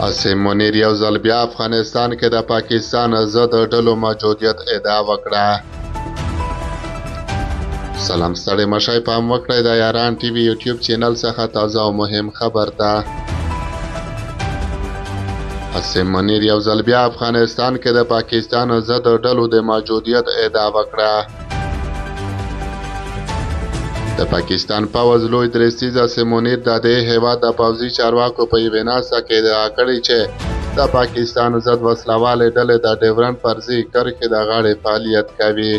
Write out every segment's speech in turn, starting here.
عاصم منیر یو ځل بیا افغانستان کې د پاکستان ضد ډلو موجودیت ادعا وکړه. سلام ستړي مشئ پام وکړئ د یاران ټي وي یوټیوب چینل څخه تازه او مهم خبر ده. عاصم منیر یو ځل بیا افغانستان کې د پاکستان ضد ډلو د موجودیت ادعا وکړه. د پاکستان پوځ لوی درستیز عاصم منیر د دې هیواد د پوځي چارواکو په یوې ناسته کې ادعا کړې چې د پاکستان ضد وسلوالې ډلې د ډیورنډ فرضي کرښې د غاړې فعالیت کوي.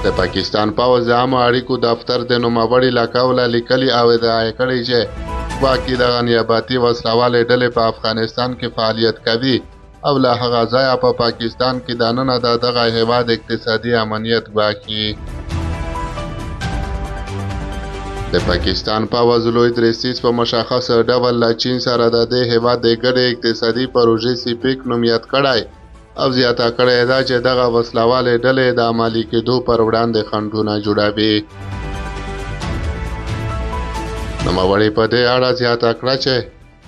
د پاکستان پوځ د عامه اړیکو دفتر د نوموړي له قوله لیکلي او ادعا کړې چې ګواکې دغه نیابتي وسلوالې ډلې په افغانستان کې فعالیت کوي او له هغه ځایه په پاکستان کې دننه د دغه هیواد اقتصادي امنیت ګواښي. د پاکستان پوځ لوی درستیز په مشخص ډول له چین سره د دې هیواد د ګډې اقتصادي پروژې سیپیک نوم یاد کړی او زیاته کړې ده چې دغه وسلوالې ډلې د عملي کېدو پر وړاندې خنډونه جوړوي. نوموړي په دې اړه زیاته کړه چې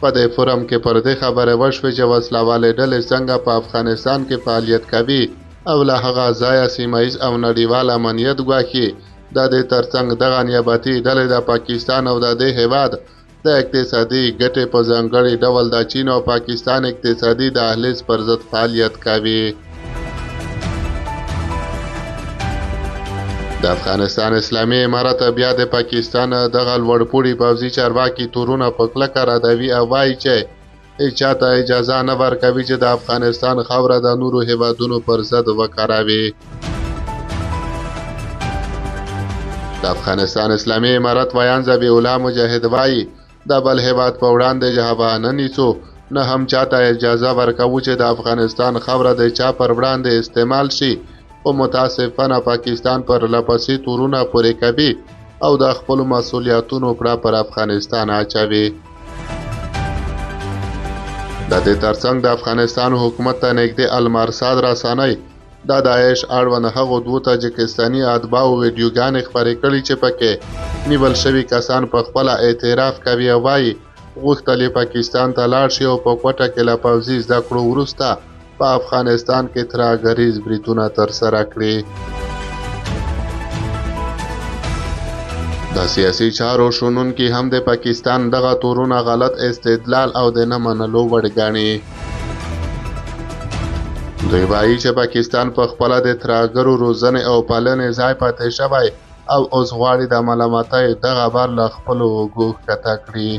په دې فورم کې پر دې خبرې وشوې چې وسلوالې ډلې څنګه په افغانستان کې فعالیت کوي او له هغه ځایه سیمه ییز او نړیوال امنیت ګواښي. د دې ترڅنګ دغه نیابتي ډلې د پاکستان او د دې هیواد د اقتصادي ګټې په ځانګړي ډول د چین او پاکستان اقتصادي دهلیز پر ضد فعالیت کوي. د افغانستان اسلامي امارت بیا د پاکستان دغه لوړپوړي پوځي چارواکي تورونه په کلکه ردوي او وایي چې هیچا ته اجازه نه ورکوي چې د افغانستان خاوره د نورو هیوادونو پر ضد وکاروي. د افغانستان اسلامي امارت ویان ذبیح الله مجاهد وایي د بل هیواد په وړاندې جواب نه نیسو، نه هم چاته اجازه ورکوو چې د افغانستان خاوره د چا پر وړاندې استعمال شي، خو متاسفانه پاکستان پر لپسې تورونه پورې کوي او د خپلو مسؤلیتونو پړه پر افغانستان اچوي. د دې ترڅنګ د افغانستان حکومت ته نږدې المرصاد رسنۍ د داعش اړوند هغو دوو تاجکستاني اتباعو ویډیوګانې خپرې کړي چې پکې نیول شوي کسان په خپله اعتراف کوي او وایي غوښتل یې پاکستان ته لاړ شي او په کوټه کې له پوځي زده کړو وروسته په افغانستان کې ترهګریز بریدونه ترسره کړي. د سیاسي چارو شنونکي هم د پاکستان دغه تورونه غلط استدلال او د نه منلو وړ ګڼي. دوی وایي چې پاکستان په خپله د ترهګرو روزنې او پالنې ځای پاتې شوی او اوس غواړي د ملامتۍ دغه بار له خپلو اوږو ښکته کړي.